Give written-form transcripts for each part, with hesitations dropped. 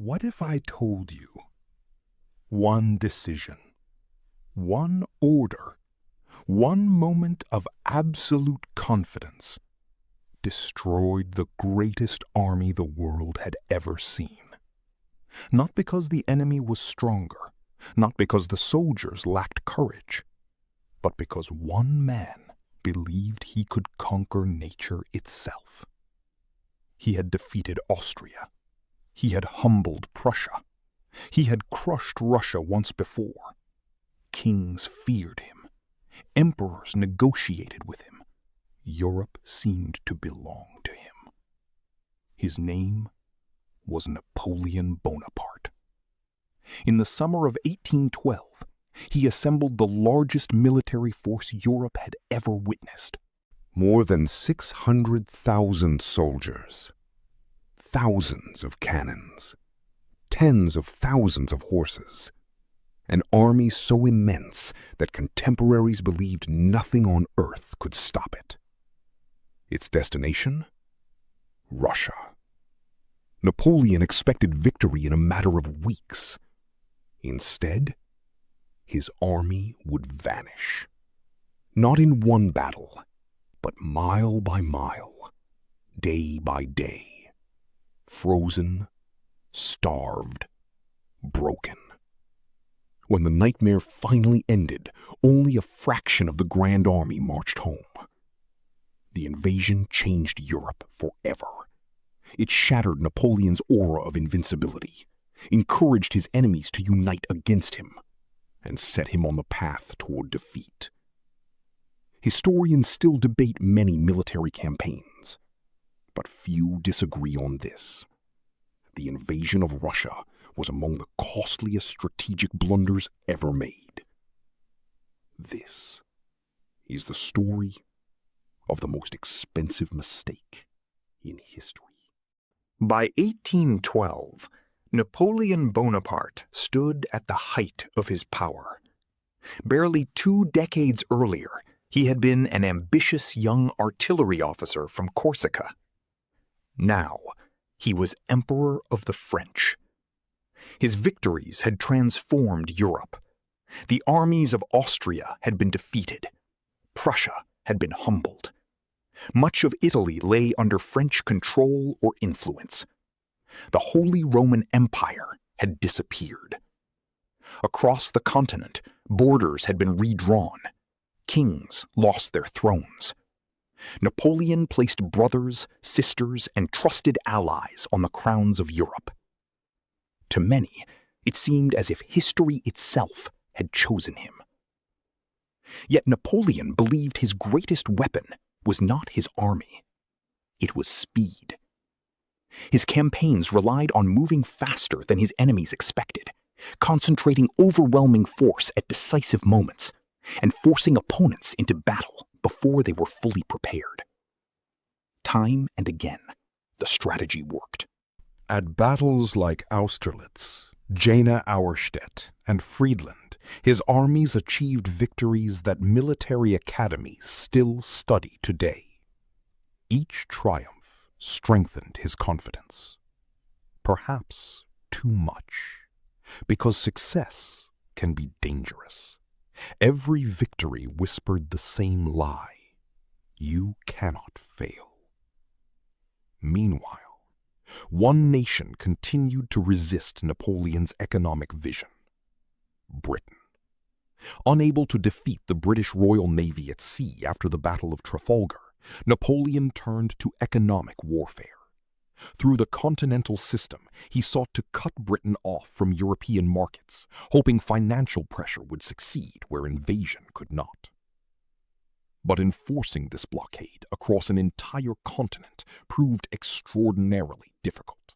What if I told you one decision, one order, one moment of absolute confidence destroyed the greatest army the world had ever seen? Not because the enemy was stronger, not because the soldiers lacked courage, but because one man believed he could conquer nature itself. He had defeated Austria. He had humbled Prussia. He had crushed Russia once before. Kings feared him. Emperors negotiated with him. Europe seemed to belong to him. His name was Napoleon Bonaparte. In the summer of 1812, he assembled the largest military force Europe had ever witnessed. More than 600,000 soldiers, thousands of cannons, tens of thousands of horses, an army so immense that contemporaries believed nothing on earth could stop it. Its destination? Russia. Napoleon expected victory in a matter of weeks. Instead, his army would vanish. Not in one battle, but mile by mile, day by day. Frozen, starved, broken. When the nightmare finally ended, only a fraction of the Grand Army marched home. The invasion changed Europe forever. It shattered Napoleon's aura of invincibility, encouraged his enemies to unite against him, and set him on the path toward defeat. Historians still debate many military campaigns, but few disagree on this. The invasion of Russia was among the costliest strategic blunders ever made. This is the story of the most expensive mistake in history. By 1812, Napoleon Bonaparte stood at the height of his power. Barely 2 decades earlier, he had been an ambitious young artillery officer from Corsica. Now, he was Emperor of the French. His victories had transformed Europe. The armies of Austria had been defeated. Prussia had been humbled. Much of Italy lay under French control or influence. The Holy Roman Empire had disappeared. Across the continent, borders had been redrawn. Kings lost their thrones. Napoleon placed brothers, sisters, and trusted allies on the crowns of Europe. To many, it seemed as if history itself had chosen him. Yet Napoleon believed his greatest weapon was not his army. It was speed. His campaigns relied on moving faster than his enemies expected, concentrating overwhelming force at decisive moments, and forcing opponents into battle before they were fully prepared. Time and again, the strategy worked. At battles like Austerlitz, Jena Auerstedt, and Friedland, his armies achieved victories that military academies still study today. Each triumph strengthened his confidence. Perhaps too much, because success can be dangerous. Every victory whispered the same lie: you cannot fail. Meanwhile, one nation continued to resist Napoleon's economic vision: Britain. Unable to defeat the British Royal Navy at sea after the Battle of Trafalgar, Napoleon turned to economic warfare. Through the continental system, he sought to cut Britain off from European markets, hoping financial pressure would succeed where invasion could not. But enforcing this blockade across an entire continent proved extraordinarily difficult.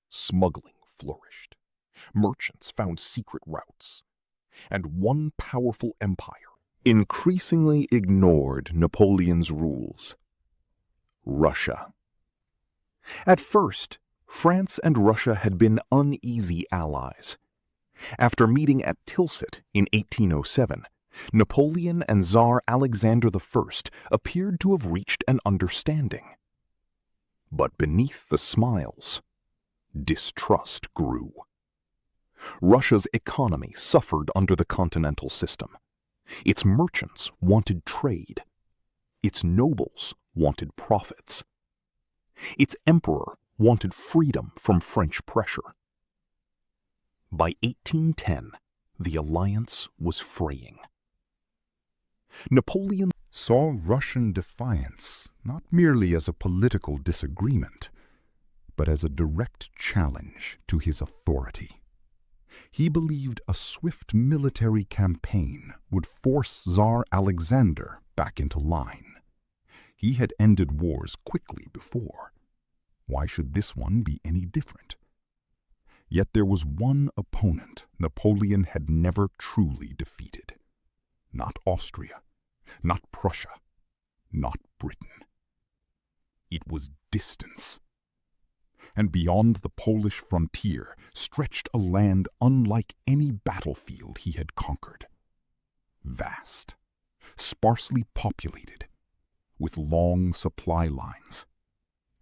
Smuggling flourished. Merchants found secret routes. And one powerful empire increasingly ignored Napoleon's rules: Russia. At first, France and Russia had been uneasy allies. After meeting at Tilsit in 1807, Napoleon and Tsar Alexander I appeared to have reached an understanding. But beneath the smiles distrust grew. Russia's economy suffered under the continental system. Its merchants wanted trade. Its nobles wanted profits. Its emperor wanted freedom from French pressure. By 1810, the alliance was fraying. Napoleon saw Russian defiance not merely as a political disagreement, but as a direct challenge to his authority. He believed a swift military campaign would force Tsar Alexander back into line. He had ended wars quickly before. Why should this one be any different? Yet there was one opponent Napoleon had never truly defeated. Not Austria, not Prussia, not Britain. It was distance. And beyond the Polish frontier stretched a land unlike any battlefield he had conquered. Vast, sparsely populated, with long supply lines,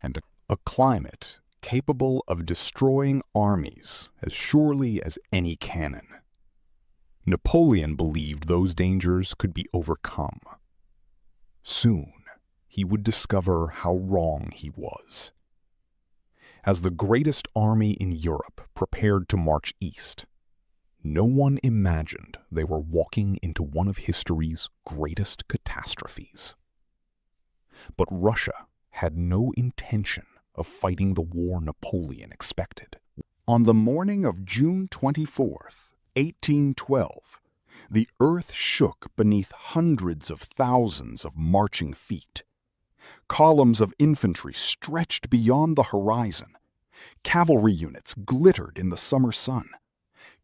and a climate capable of destroying armies as surely as any cannon. Napoleon believed those dangers could be overcome. Soon, he would discover how wrong he was. As the greatest army in Europe prepared to march east, no one imagined they were walking into one of history's greatest catastrophes. But Russia had no intention of fighting the war Napoleon expected. On the morning of June 24th, 1812, the earth shook beneath hundreds of thousands of marching feet. Columns of infantry stretched beyond the horizon. Cavalry units glittered in the summer sun.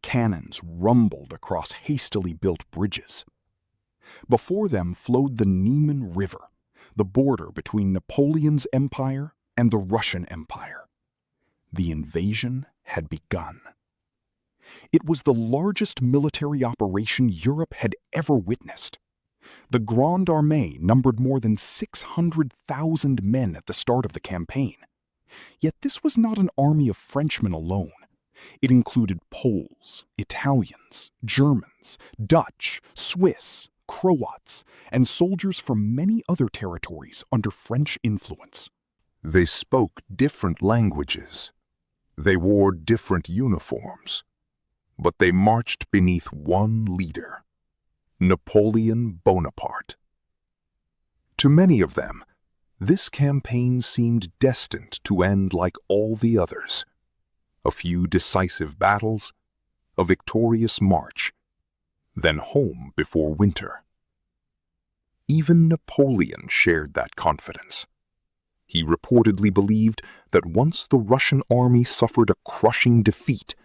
Cannons rumbled across hastily built bridges. Before them flowed the Niemen River, the border between Napoleon's empire and the Russian Empire. The invasion had begun. It was the largest military operation Europe had ever witnessed. The Grande Armée numbered more than 600,000 men at the start of the campaign. Yet this was not an army of Frenchmen alone. It included Poles, Italians, Germans, Dutch, Swiss, Croats, and soldiers from many other territories under French influence. They spoke different languages. They wore different uniforms. But they marched beneath one leader, Napoleon Bonaparte. To many of them, this campaign seemed destined to end like all the others. A few decisive battles, a victorious march, then home before winter. Even Napoleon shared that confidence. He reportedly believed that once the Russian army suffered a crushing defeat,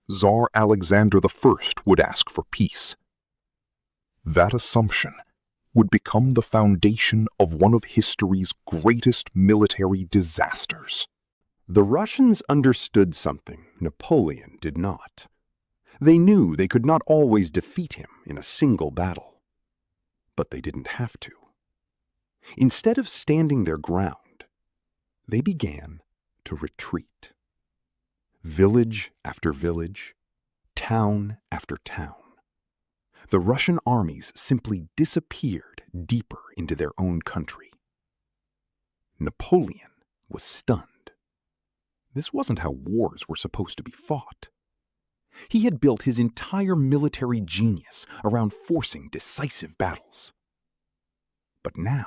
Tsar Alexander I would ask for peace. That assumption would become the foundation of one of history's greatest military disasters. The Russians understood something Napoleon did not. They knew they could not always defeat him in a single battle. But they didn't have to. Instead of standing their ground, they began to retreat. Village after village, town after town. The Russian armies simply disappeared deeper into their own country. Napoleon was stunned. This wasn't how wars were supposed to be fought. He had built his entire military genius around forcing decisive battles. But now,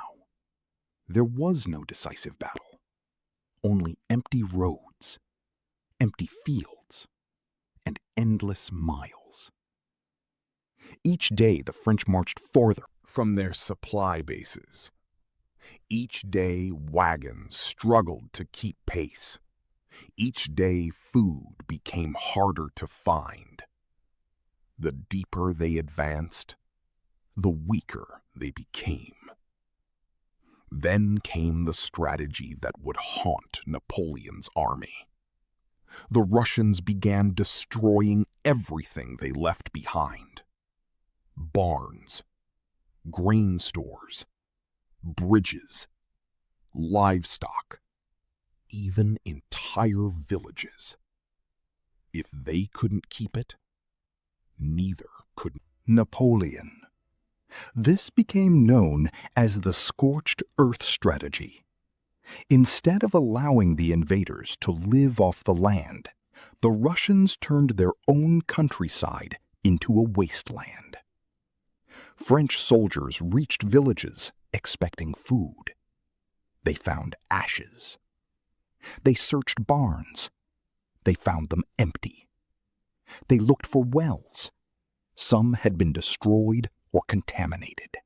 there was no decisive battle. Only empty roads, empty fields, and endless miles. Each day the French marched farther from their supply bases. Each day wagons struggled to keep pace. Each day food became harder to find. The deeper they advanced, the weaker they became. Then came the strategy that would haunt Napoleon's army. The Russians began destroying everything they left behind. Barns, grain stores, bridges, livestock, even entire villages. If they couldn't keep it, neither could Napoleon. This became known as the scorched earth strategy. Instead of allowing the invaders to live off the land, the Russians turned their own countryside into a wasteland. French soldiers reached villages expecting food. They found ashes. They searched barns. They found them empty. They looked for wells. Some had been destroyed or contaminated.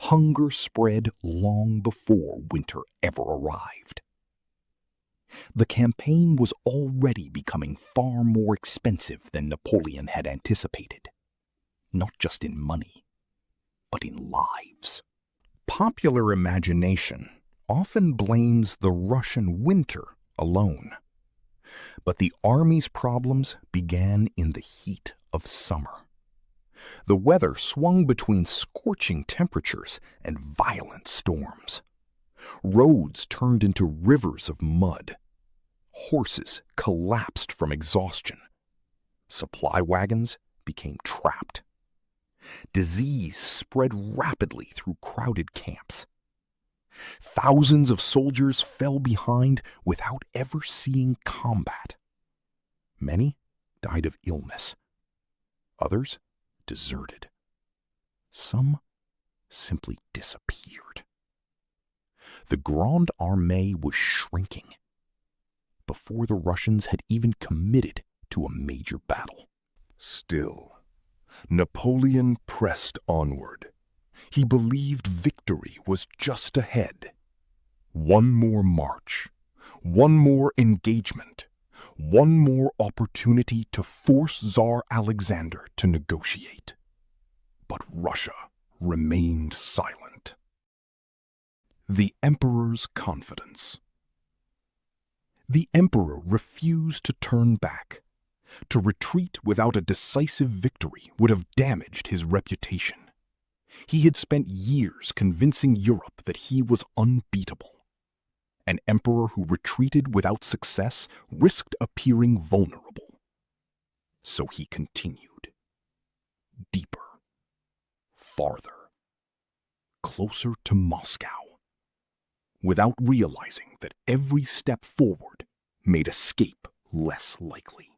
Hunger spread long before winter ever arrived. The campaign was already becoming far more expensive than Napoleon had anticipated, not just in money, but in lives. Popular imagination often blames the Russian winter alone. But the army's problems began in the heat of summer. The weather swung between scorching temperatures and violent storms. Roads turned into rivers of mud. Horses collapsed from exhaustion. Supply wagons became trapped. Disease spread rapidly through crowded camps. Thousands of soldiers fell behind without ever seeing combat. Many died of illness. Others deserted. Some simply disappeared. The Grande Armée was shrinking before the Russians had even committed to a major battle. Still, Napoleon pressed onward. He believed victory was just ahead. One more march, one more engagement, one more opportunity to force Tsar Alexander to negotiate. But Russia remained silent. The Emperor's confidence. The Emperor refused to turn back. To retreat without a decisive victory would have damaged his reputation. He had spent years convincing Europe that he was unbeatable. An emperor who retreated without success risked appearing vulnerable. So he continued. Deeper, farther, closer to Moscow, without realizing that every step forward made escape less likely.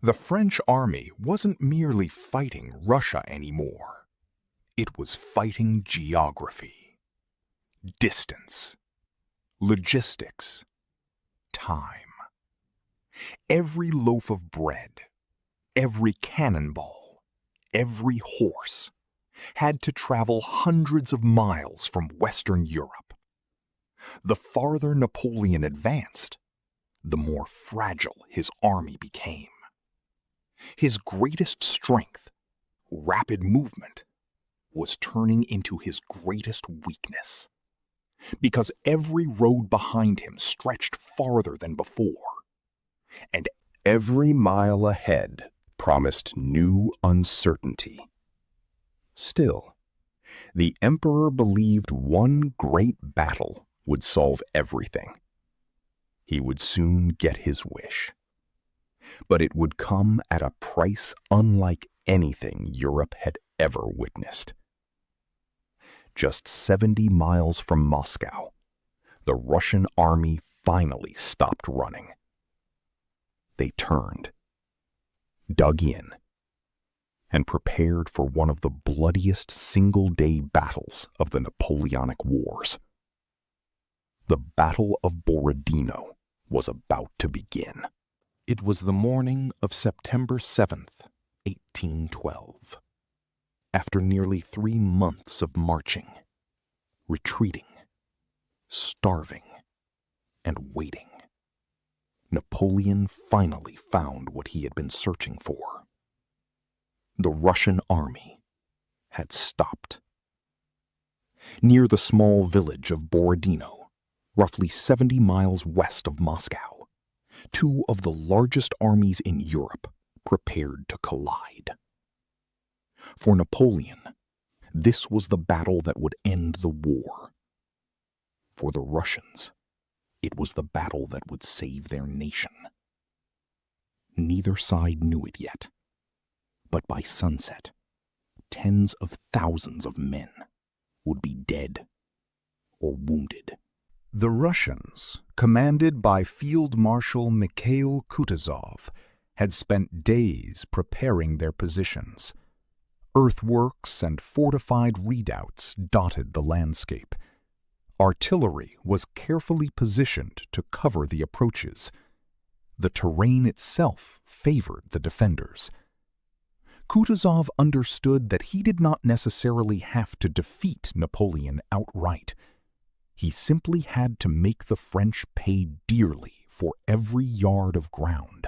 The French army wasn't merely fighting Russia anymore. It was fighting geography, distance, logistics, time. Every loaf of bread, every cannonball, every horse had to travel hundreds of miles from Western Europe. The farther Napoleon advanced, the more fragile his army became. His greatest strength, rapid movement, was turning into his greatest weakness. Because every road behind him stretched farther than before, and every mile ahead promised new uncertainty. Still, the Emperor believed one great battle would solve everything. He would soon get his wish. But it would come at a price unlike anything Europe had ever witnessed. Just 70 miles from Moscow, the Russian army finally stopped running. They turned, dug in, and prepared for one of the bloodiest single-day battles of the Napoleonic Wars. The Battle of Borodino was about to begin. It was the morning of September 7th, 1812. After nearly 3 months of marching, retreating, starving, and waiting, Napoleon finally found what he had been searching for. The Russian army had stopped. Near the small village of Borodino, roughly 70 miles west of Moscow, 2 of the largest armies in Europe prepared to collide. For Napoleon, this was the battle that would end the war. For the Russians, It was the battle that would save their nation. Neither side knew it yet, but by sunset, tens of thousands of men would be dead or wounded. The Russians, commanded by Field Marshal Mikhail Kutuzov, had spent days preparing their positions. Earthworks and fortified redoubts dotted the landscape. Artillery was carefully positioned to cover the approaches. The terrain itself favored the defenders. Kutuzov understood that he did not necessarily have to defeat Napoleon outright. He simply had to make the French pay dearly for every yard of ground.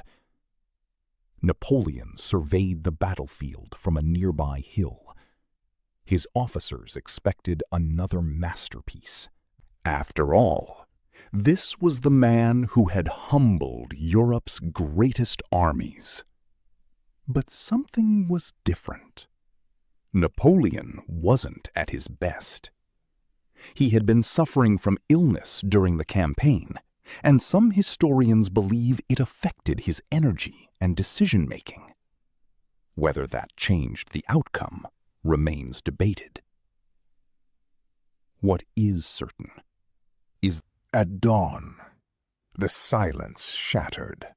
Napoleon surveyed the battlefield from a nearby hill. His officers expected another masterpiece. After all, this was the man who had humbled Europe's greatest armies. But something was different. Napoleon wasn't at his best. He had been suffering from illness during the campaign, and some historians believe it affected his energy and decision-making. Whether that changed the outcome remains debated. What is certain is at dawn, the silence shattered.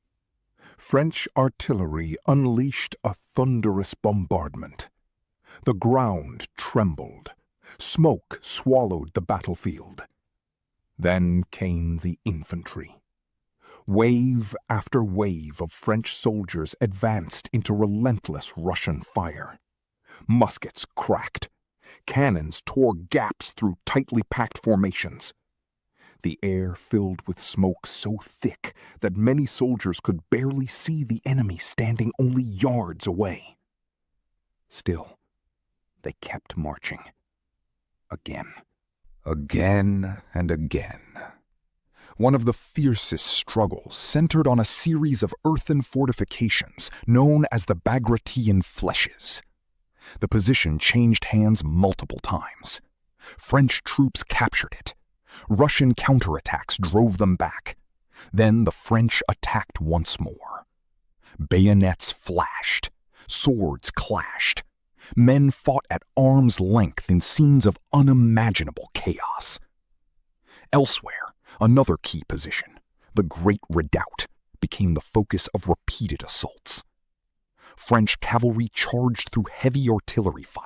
French artillery unleashed a thunderous bombardment. The ground trembled. Smoke swallowed the battlefield. Then came the infantry. Wave after wave of French soldiers advanced into relentless Russian fire. Muskets cracked. Cannons tore gaps through tightly packed formations. The air filled with smoke so thick that many soldiers could barely see the enemy standing only yards away. Still, they kept marching. Again and again. One of the fiercest struggles centered on a series of earthen fortifications known as the Bagratión flèches. The position changed hands multiple times. French troops captured it. Russian counterattacks drove them back. Then the French attacked once more. Bayonets flashed. Swords clashed. Men fought at arm's length in scenes of unimaginable chaos. Elsewhere, another key position, the Great Redoubt, became the focus of repeated assaults. French cavalry charged through heavy artillery fire.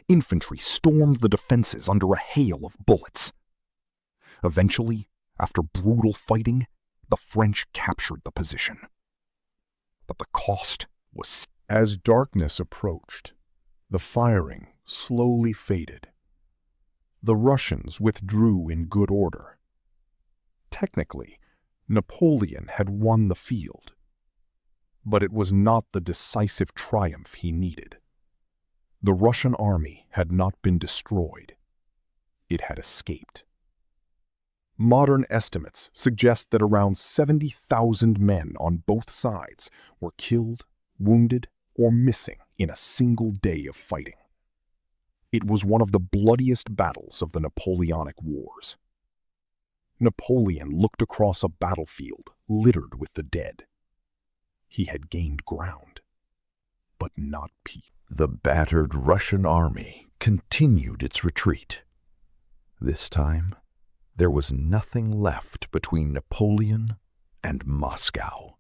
Infantry stormed the defenses under a hail of bullets. Eventually, after brutal fighting, the French captured the position. But the cost was... As darkness approached, the firing slowly faded. The Russians withdrew in good order. Technically, Napoleon had won the field. But it was not the decisive triumph he needed. The Russian army had not been destroyed. It had escaped. Modern estimates suggest that around 70,000 men on both sides were killed, wounded, or missing in a single day of fighting. It was one of the bloodiest battles of the Napoleonic Wars. Napoleon looked across a battlefield littered with the dead. He had gained ground, but not peace. The battered Russian army continued its retreat. This time, there was nothing left between Napoleon and Moscow.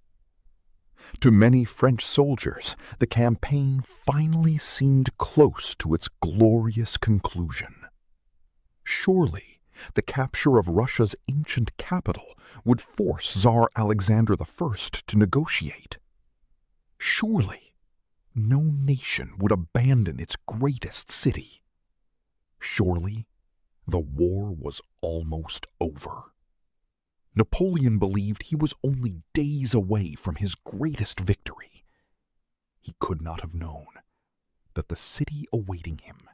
To many French soldiers, the campaign finally seemed close to its glorious conclusion. Surely, the capture of Russia's ancient capital would force Tsar Alexander I to negotiate. Surely, no nation would abandon its greatest city. Surely, the war was almost over. Napoleon believed he was only days away from his greatest victory. He could not have known that the city awaiting him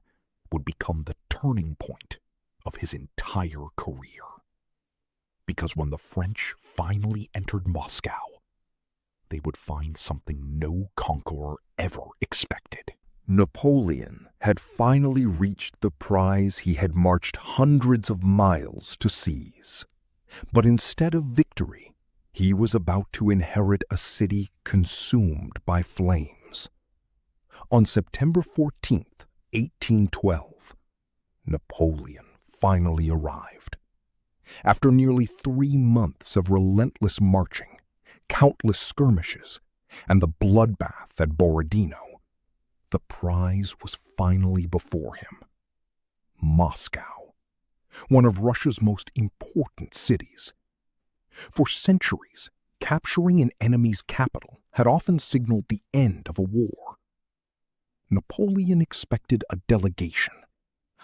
would become the turning point of his entire career. Because when the French finally entered Moscow, they would find something no conqueror ever expected. Napoleon had finally reached the prize he had marched hundreds of miles to seize. But instead of victory, he was about to inherit a city consumed by flames. On September 14th, 1812, Napoleon finally arrived. After nearly 3 months of relentless marching, countless skirmishes, and the bloodbath at Borodino, the prize was finally before him. Moscow, one of Russia's most important cities. For centuries, capturing an enemy's capital had often signaled the end of a war. Napoleon expected a delegation,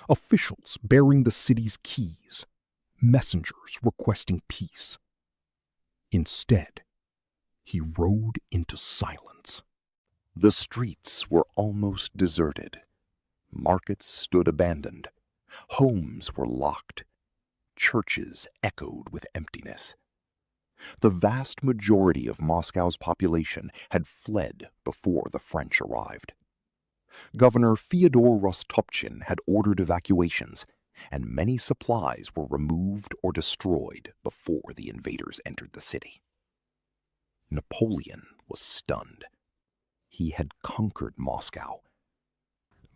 officials bearing the city's keys, messengers requesting peace. Instead, he rode into silence. The streets were almost deserted. Markets stood abandoned. Homes were locked. Churches echoed with emptiness. The vast majority of Moscow's population had fled before the French arrived. Governor Fyodor Rostopchin had ordered evacuations, and many supplies were removed or destroyed before the invaders entered the city. Napoleon was stunned. He had conquered Moscow.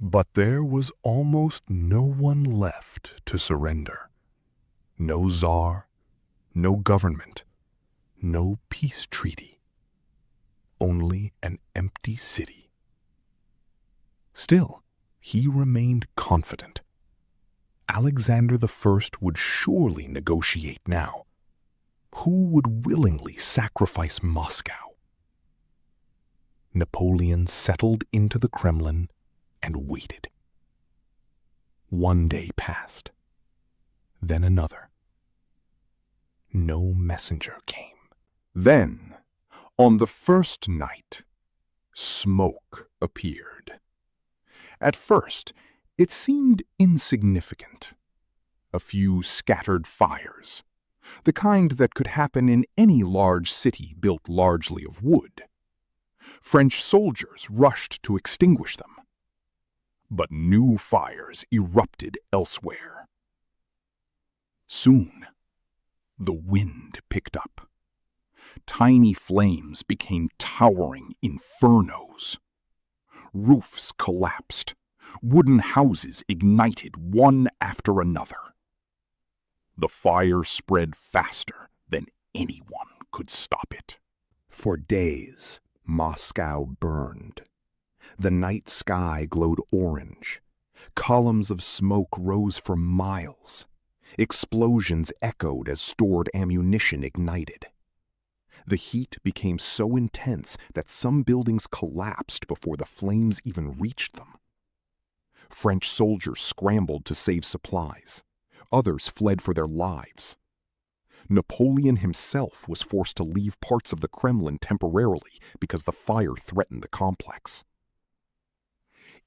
But there was almost no one left to surrender. No czar, no government, no peace treaty. Only an empty city. Still, he remained confident. Alexander I would surely negotiate now. Who would willingly sacrifice Moscow? Napoleon settled into the Kremlin and waited. One day passed, then another. No messenger came. Then, on the first night, smoke appeared. At first, it seemed insignificant. A few scattered fires, the kind that could happen in any large city built largely of wood. French soldiers rushed to extinguish them. But new fires erupted elsewhere. Soon, the wind picked up. Tiny flames became towering infernos. Roofs collapsed. Wooden houses ignited one after another. The fire spread faster than anyone could stop it. For days, Moscow burned. The night sky glowed orange. Columns of smoke rose for miles. Explosions echoed as stored ammunition ignited. The heat became so intense that some buildings collapsed before the flames even reached them. French soldiers scrambled to save supplies. Others fled for their lives. Napoleon himself was forced to leave parts of the Kremlin temporarily because the fire threatened the complex.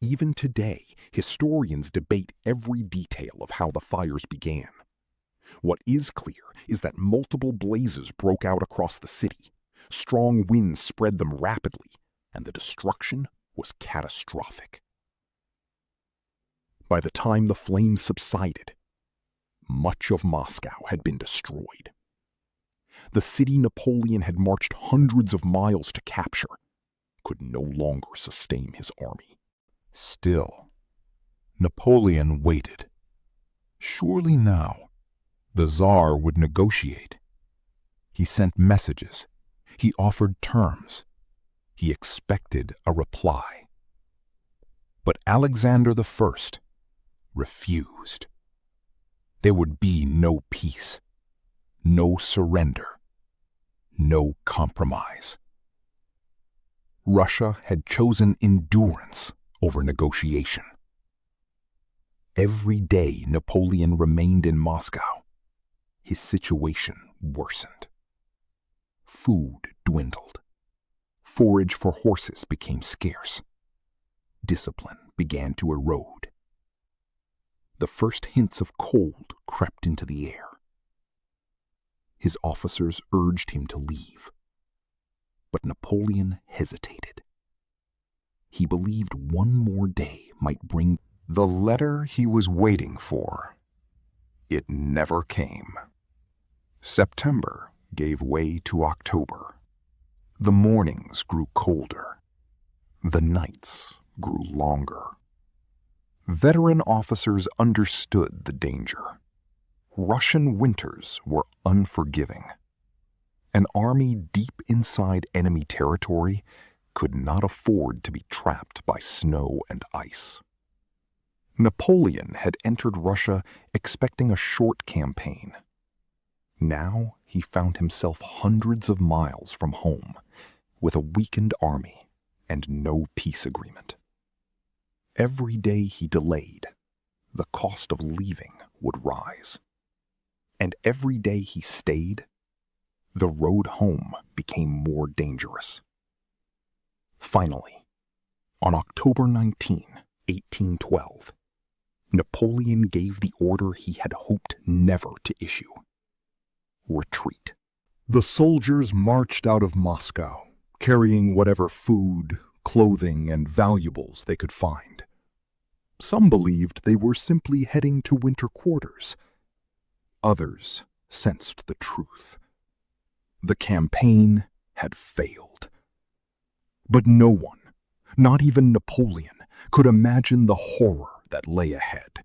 Even today, historians debate every detail of how the fires began. What is clear is that multiple blazes broke out across the city. Strong winds spread them rapidly, and the destruction was catastrophic. By the time the flames subsided, much of Moscow had been destroyed. The city Napoleon had marched hundreds of miles to capture could no longer sustain his army. Still, Napoleon waited. Surely now, the Tsar would negotiate. He sent messages. He offered terms. He expected a reply. But Alexander I refused. There would be no peace, no surrender, no compromise. Russia had chosen endurance over negotiation. Every day Napoleon remained in Moscow, his situation worsened. Food dwindled. Forage for horses became scarce. Discipline began to erode. The first hints of cold crept into the air. His officers urged him to leave, but Napoleon hesitated. He believed one more day might bring the letter he was waiting for. It never came. September gave way to October. The mornings grew colder. The nights grew longer. Veteran officers understood the danger. Russian winters were unforgiving. An army deep inside enemy territory could not afford to be trapped by snow and ice. Napoleon had entered Russia expecting a short campaign. Now he found himself hundreds of miles from home, with a weakened army and no peace agreement. Every day he delayed, the cost of leaving would rise. And every day he stayed, the road home became more dangerous. Finally, on October 19, 1812, Napoleon gave the order he had hoped never to issue: retreat. The soldiers marched out of Moscow, carrying whatever food, clothing, and valuables they could find. Some believed they were simply heading to winter quarters. Others sensed the truth. The campaign had failed. But no one, not even Napoleon, could imagine the horror that lay ahead.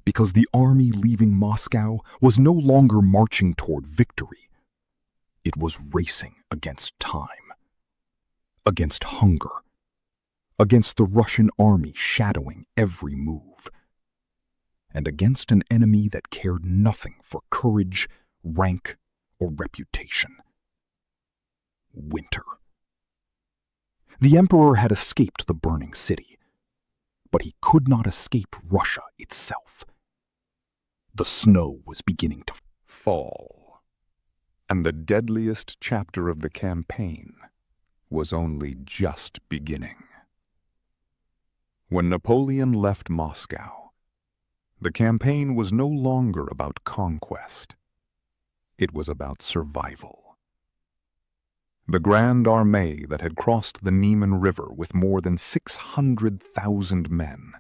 Because the army leaving Moscow was no longer marching toward victory. It was racing against time, against hunger, against the Russian army shadowing every move, and against an enemy that cared nothing for courage, rank, or reputation. Winter. The emperor had escaped the burning city, but he could not escape Russia itself. The snow was beginning to Fall. And the deadliest chapter of the campaign was only just beginning. When Napoleon left Moscow, the campaign was no longer about conquest. It was about survival. The Grand Armée that had crossed the Niemen River with more than 600,000 men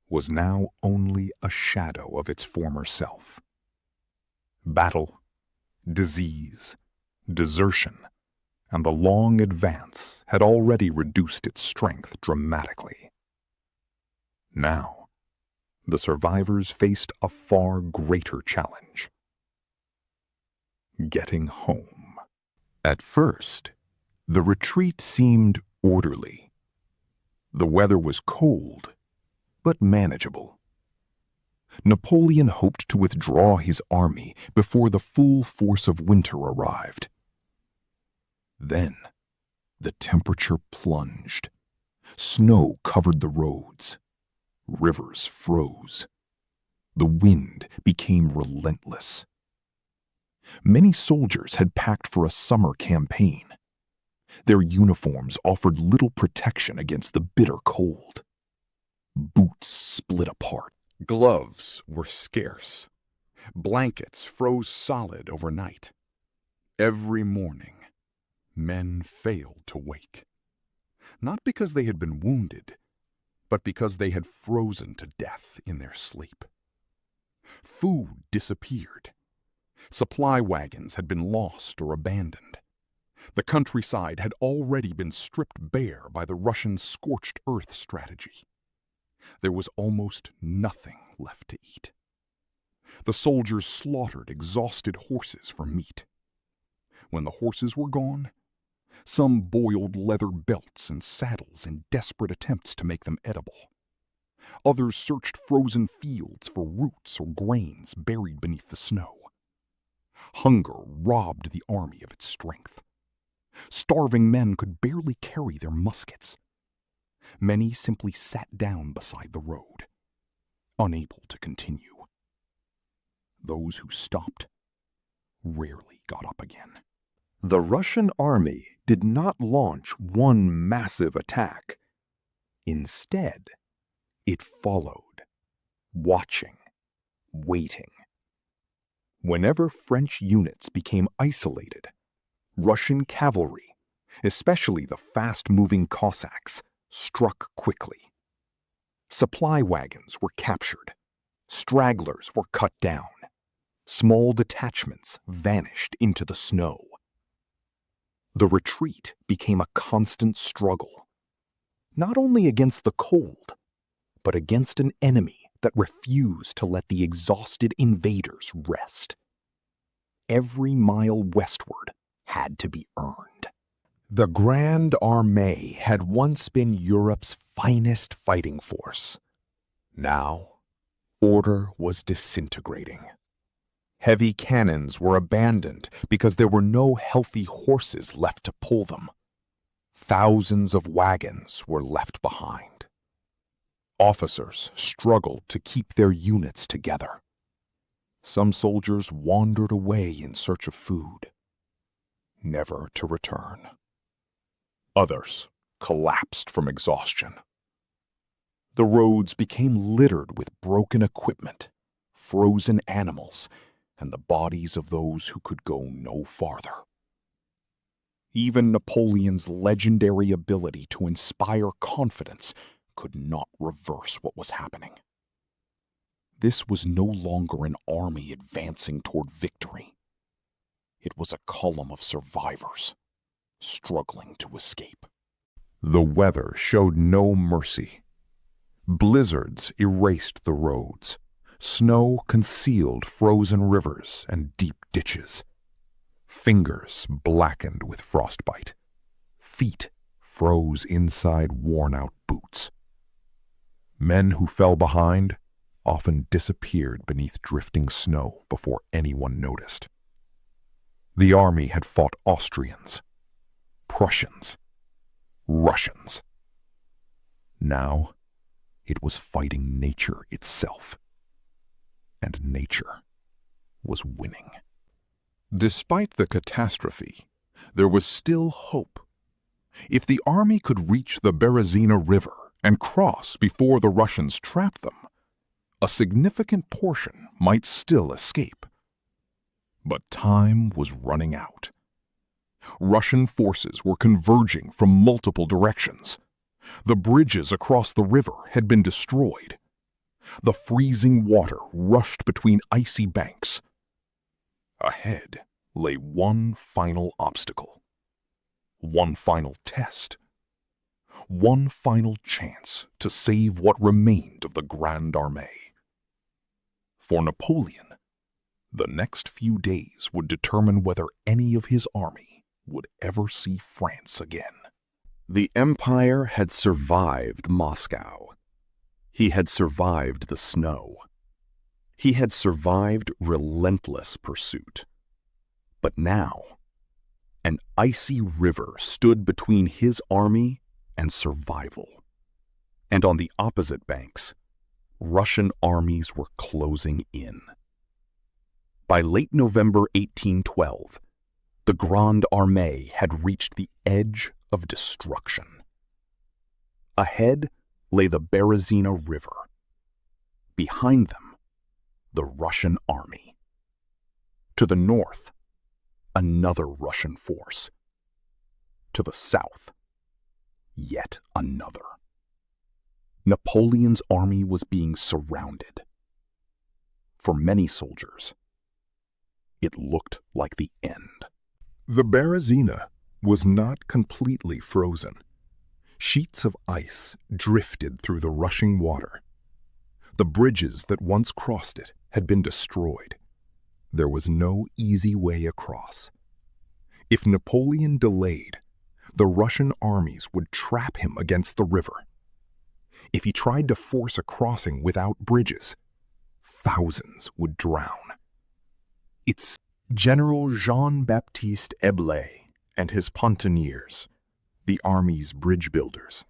was now only a shadow of its former self. Battle, disease, desertion, and the long advance had already reduced its strength dramatically. Now, the survivors faced a far greater challenge: getting home. At first, the retreat seemed orderly. The weather was cold, but manageable. Napoleon hoped to withdraw his army before the full force of winter arrived. Then, the temperature plunged. Snow covered the roads. Rivers froze. The wind became relentless. Many soldiers had packed for a summer campaign. Their uniforms offered little protection against the bitter cold. Boots split apart. Gloves were scarce. Blankets froze solid overnight. Every morning, men failed to wake. Not because they had been wounded, but because they had frozen to death in their sleep. Food disappeared. Supply wagons had been lost or abandoned. The countryside had already been stripped bare by the Russian scorched earth strategy. There was almost nothing left to eat. The soldiers slaughtered exhausted horses for meat. When the horses were gone, some boiled leather belts and saddles in desperate attempts to make them edible. Others searched frozen fields for roots or grains buried beneath the snow. Hunger robbed the army of its strength. Starving men could barely carry their muskets. Many simply sat down beside the road, unable to continue. Those who stopped rarely got up again. The Russian army did not launch one massive attack. Instead, it followed, watching, waiting. Whenever French units became isolated, Russian cavalry, especially the fast-moving Cossacks, struck quickly. Supply wagons were captured. Stragglers were cut down. Small detachments vanished into the snow. The retreat became a constant struggle, not only against the cold, but against an enemy that refused to let the exhausted invaders rest. Every mile westward had to be earned. The Grande Armée had once been Europe's finest fighting force. Now, order was disintegrating. Heavy cannons were abandoned because there were no healthy horses left to pull them. Thousands of wagons were left behind. Officers struggled to keep their units together. Some soldiers wandered away in search of food, never to return. Others collapsed from exhaustion. The roads became littered with broken equipment, frozen animals, and the bodies of those who could go no farther. Even Napoleon's legendary ability to inspire confidence could not reverse what was happening. This was no longer an army advancing toward victory. It was a column of survivors, struggling to escape. The weather showed no mercy. Blizzards erased the roads. Snow concealed frozen rivers and deep ditches. Fingers blackened with frostbite. Feet froze inside worn-out boots. Men who fell behind often disappeared beneath drifting snow before anyone noticed. The army had fought Austrians, Prussians, Russians. Now it was fighting nature itself. And nature was winning. Despite the catastrophe, there was still hope. If the army could reach the Berezina River and cross before the Russians trapped them, a significant portion might still escape. But time was running out. Russian forces were converging from multiple directions. The bridges across the river had been destroyed. The freezing water rushed between icy banks. Ahead lay one final obstacle, one final test, one final chance to save what remained of the Grande Armée. For Napoleon, the next few days would determine whether any of his army would ever see France again. The Empire had survived Moscow. He had survived the snow. He had survived relentless pursuit. But now, an icy river stood between his army and survival. And on the opposite banks, Russian armies were closing in. By late November 1812, the Grande Armée had reached the edge of destruction. Ahead lay the Berezina River. Behind them, the Russian army. To the north, another Russian force. To the south, yet another. Napoleon's army was being surrounded. For many soldiers, it looked like the end. The Berezina was not completely frozen. Sheets of ice drifted through the rushing water. The bridges that once crossed it had been destroyed. There was no easy way across. If Napoleon delayed, the Russian armies would trap him against the river. If he tried to force a crossing without bridges, thousands would drown. It's General Jean-Baptiste Eblé and his pontonniers, the army's bridge builders,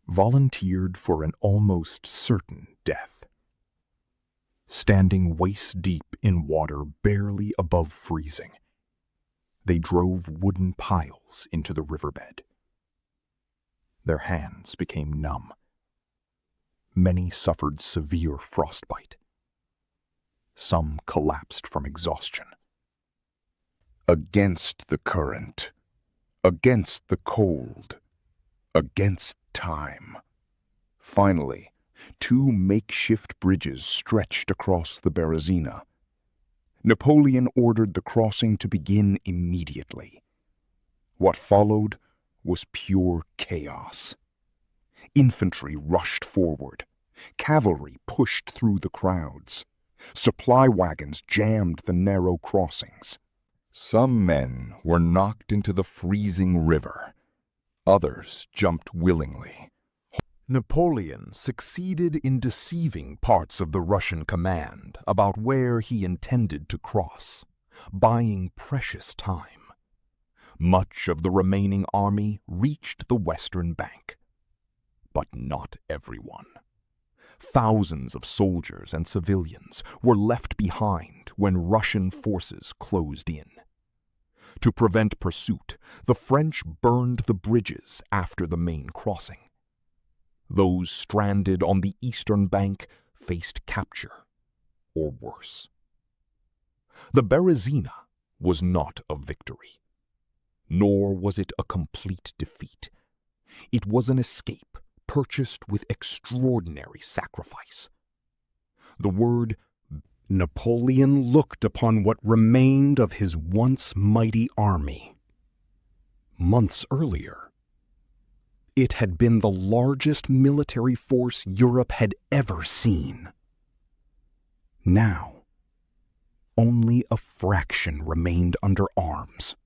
volunteered for an almost certain death. Standing waist-deep in water barely above freezing, they drove wooden piles into the riverbed. Their hands became numb. Many suffered severe frostbite. Some collapsed from exhaustion. Against the current, against the cold, against time. Finally, two makeshift bridges stretched across the Berezina. Napoleon ordered the crossing to begin immediately. What followed was pure chaos. Infantry rushed forward. Cavalry pushed through the crowds. Supply wagons jammed the narrow crossings. Some men were knocked into the freezing river. Others jumped willingly. Napoleon succeeded in deceiving parts of the Russian command about where he intended to cross, buying precious time. Much of the remaining army reached the western bank. But not everyone. Thousands of soldiers and civilians were left behind when Russian forces closed in. To prevent pursuit, the French burned the bridges after the main crossing. Those stranded on the eastern bank faced capture, or worse. The Berezina was not a victory, nor was it a complete defeat. It was an escape purchased with extraordinary sacrifice. The word Napoleon looked upon what remained of his once mighty army. Months earlier, it had been the largest military force Europe had ever seen. Now, only a fraction remained under arms.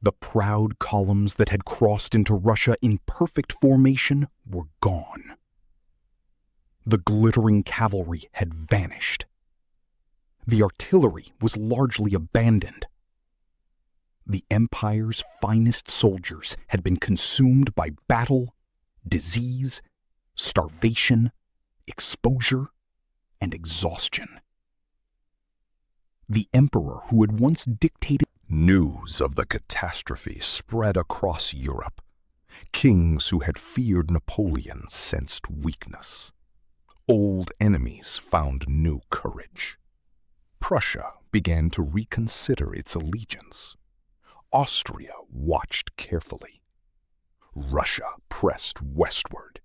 The proud columns that had crossed into Russia in perfect formation were gone. The glittering cavalry had vanished. The artillery was largely abandoned. The Empire's finest soldiers had been consumed by battle, disease, starvation, exposure, and exhaustion. The Emperor who had once dictated news of the catastrophe spread across Europe. Kings who had feared Napoleon sensed weakness. Old enemies found new courage. Prussia began to reconsider its allegiance. Austria watched carefully. Russia pressed westward.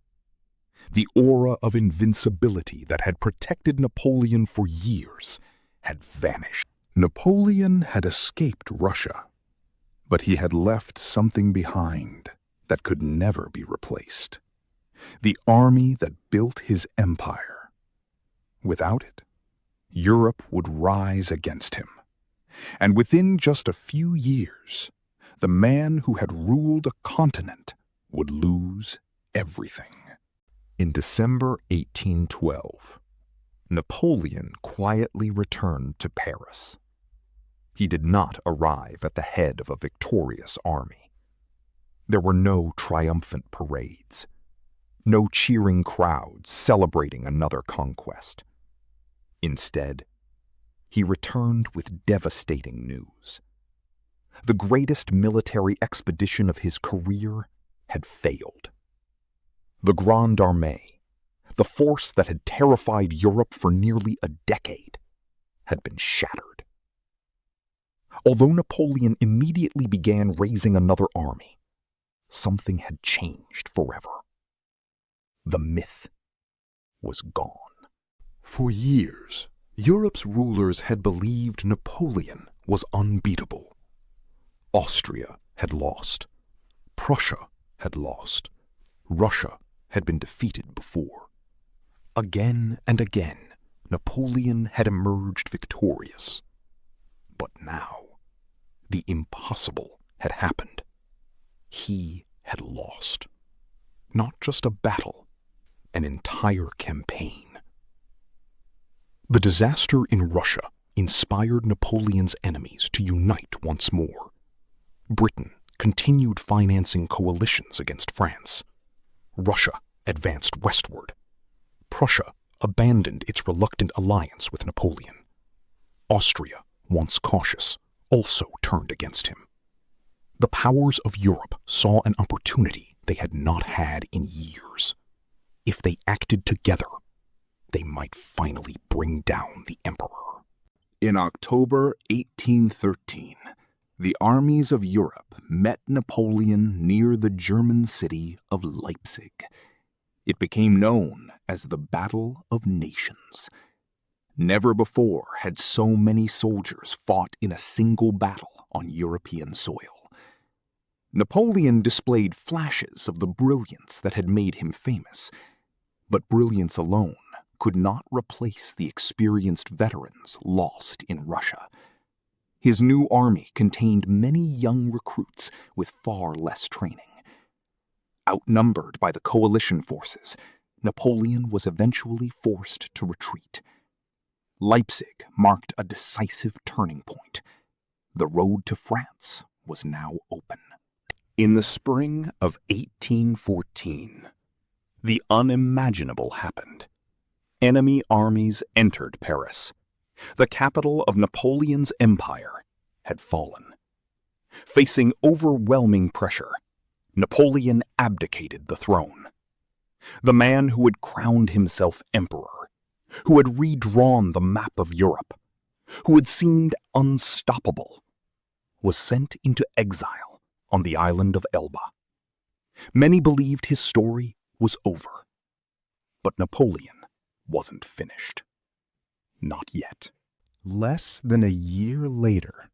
The aura of invincibility that had protected Napoleon for years had vanished. Napoleon had escaped Russia, but he had left something behind that could never be replaced. The army that built his empire. Without it, Europe would rise against him. And within just a few years, the man who had ruled a continent would lose everything. In December 1812, Napoleon quietly returned to Paris. He did not arrive at the head of a victorious army. There were no triumphant parades, no cheering crowds celebrating another conquest. Instead, he returned with devastating news. The greatest military expedition of his career had failed. The Grande Armée, the force that had terrified Europe for nearly a decade, had been shattered. Although Napoleon immediately began raising another army, something had changed forever. The myth was gone. For years, Europe's rulers had believed Napoleon was unbeatable. Austria had lost. Prussia had lost. Russia had been defeated before. Again and again, Napoleon had emerged victorious. But now, the impossible had happened. He had lost. Not just a battle, an entire campaign. The disaster in Russia inspired Napoleon's enemies to unite once more. Britain continued financing coalitions against France. Russia advanced westward. Prussia abandoned its reluctant alliance with Napoleon. Austria, once cautious, also turned against him. The powers of Europe saw an opportunity they had not had in years. If they acted together, they might finally bring down the emperor. In October 1813, the armies of Europe met Napoleon near the German city of Leipzig. It became known as the Battle of Nations. Never before had so many soldiers fought in a single battle on European soil. Napoleon displayed flashes of the brilliance that had made him famous, but brilliance alone could not replace the experienced veterans lost in Russia. His new army contained many young recruits with far less training. Outnumbered by the coalition forces, Napoleon was eventually forced to retreat. Leipzig marked a decisive turning point. The road to France was now open. In the spring of 1814, the unimaginable happened. Enemy armies entered Paris. The capital of Napoleon's empire had fallen. Facing overwhelming pressure, Napoleon abdicated the throne. The man who had crowned himself emperor, who had redrawn the map of Europe, who had seemed unstoppable, was sent into exile on the island of Elba. Many believed his story was over, but Napoleon wasn't finished. Not yet. Less than a year later,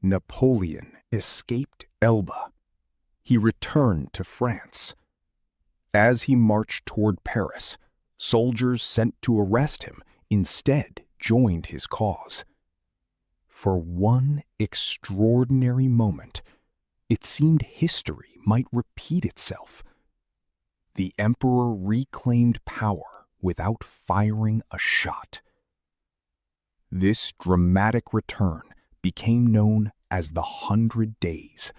Napoleon escaped Elba. He returned to France. As he marched toward Paris, soldiers sent to arrest him instead joined his cause. For one extraordinary moment, it seemed history might repeat itself. The emperor reclaimed power without firing a shot. This dramatic return became known as the 100 Days.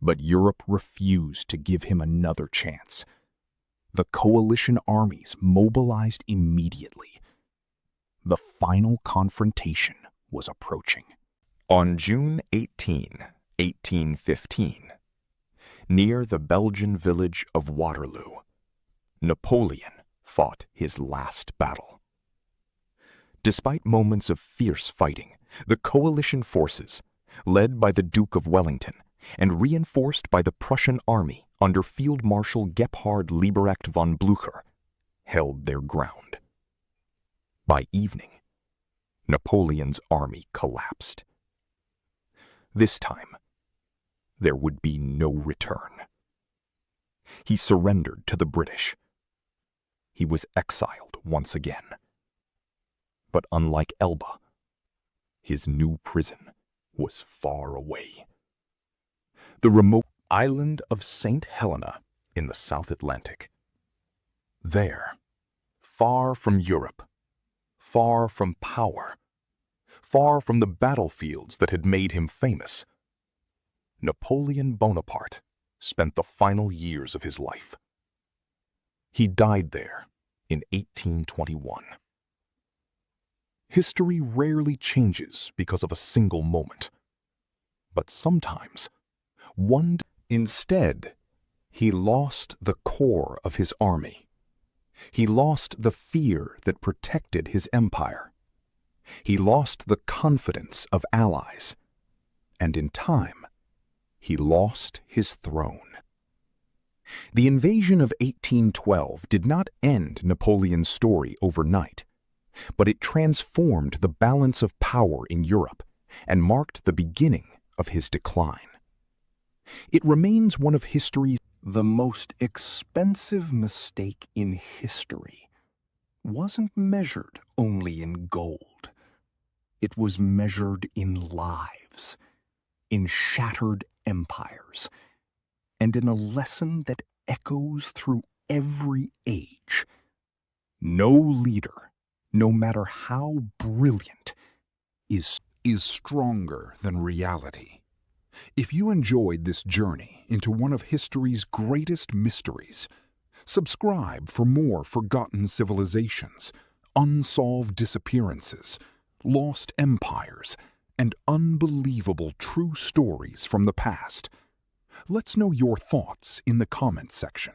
But Europe refused to give him another chance. The coalition armies mobilized immediately. The final confrontation was approaching. On June 18, 1815, near the Belgian village of Waterloo, Napoleon fought his last battle. Despite moments of fierce fighting, the coalition forces, led by the Duke of Wellington and reinforced by the Prussian army under Field Marshal Gebhard Lieberecht von Blücher, held their ground. By evening, Napoleon's army collapsed. This time, there would be no return. He surrendered to the British. He was exiled once again. But unlike Elba, his new prison was far away. The remote island of St. Helena in the South Atlantic. There, far from Europe, far from power, far from the battlefields that had made him famous, Napoleon Bonaparte spent the final years of his life. He died there in 1821. History rarely changes because of a single moment, but sometimes Instead, he lost the core of his army. He lost the fear that protected his empire. He lost the confidence of allies. And in time, he lost his throne. The invasion of 1812 did not end Napoleon's story overnight, but it transformed the balance of power in Europe and marked the beginning of his decline. It remains one of history's The most expensive mistake in history wasn't measured only in gold. It was measured in lives, in shattered empires, and in a lesson that echoes through every age. No leader, no matter how brilliant, is stronger than reality. If you enjoyed this journey into one of history's greatest mysteries, subscribe for more forgotten civilizations, unsolved disappearances, lost empires, and unbelievable true stories from the past. Let's know your thoughts in the comments section.